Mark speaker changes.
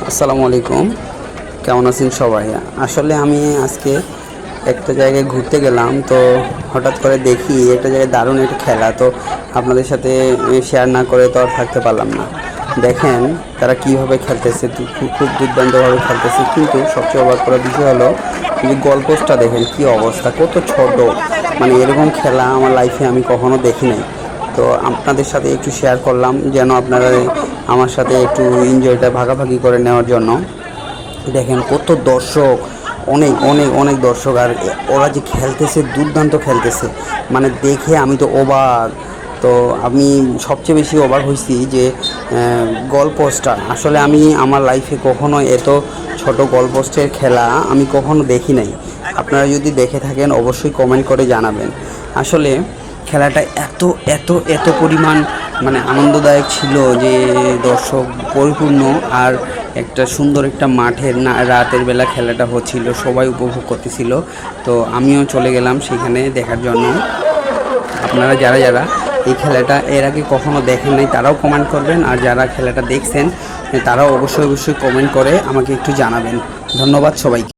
Speaker 1: আসসালামু আলাইকুম, কেমন আছেন সবাই? আসলে আমি আজকে একটা জায়গায় ঘুরতে গেলাম, তো হঠাৎ করে দেখি একটা জায়গায় দারুণ একটা খেলা। তো আপনাদের সাথে শেয়ার না করে তো আর থাকতে পারলাম না। দেখেন তারা কীভাবে খেলতেছে, খুব খুব দুর্দান্তভাবে খেলতেছে। কিন্তু সবচেয়ে অবাক করার বিষয় হলো যে গোলপোস্টটা দেখেন কী অবস্থা, কত ছোট। মানে এরকম খেলা আমার লাইফে আমি কখনো দেখি নাই। তো আপনাদের সাথে একটু শেয়ার করলাম যেন আপনারা আমার সাথে একটু এনজয়টা ভাগাভাগি করে নেওয়ার জন্য। দেখেন কত দর্শক, অনেক অনেক অনেক দর্শক। আর ওরা যে খেলতেছে, দুর্দান্ত খেলতেছে, মানে দেখে আমি তো অবাক। তো আমি সবচেয়ে বেশি অবাক হয়েছি যে গোলপোস্টটা আসলে আমি আমার লাইফে কখনো এত ছোট গোলপোস্টের খেলা আমি কখনো দেখি নাই। আপনারা যদি দেখে থাকেন অবশ্যই কমেন্ট করে জানাবেন। আসলে খেলাটা এত এত এত পরিমাণ মানে আনন্দদায়ক ছিল যে দর্শক পরিপূর্ণ। আর একটা সুন্দর একটা মাঠের না রাতের বেলা খেলাটা হচ্ছিল, সবাই উপভোগ করতেছিল। তো আমিও চলে গেলাম সেখানে দেখার জন্য। আপনারা যারা যারা এই খেলাটা এর আগে কখনো দেখেন নাই তারাও কমেন্ট করবেন, আর যারা খেলাটা দেখছেন তারাও অবশ্যই অবশ্যই কমেন্ট করে আমাকে একটু জানাবেন। ধন্যবাদ সবাইকে।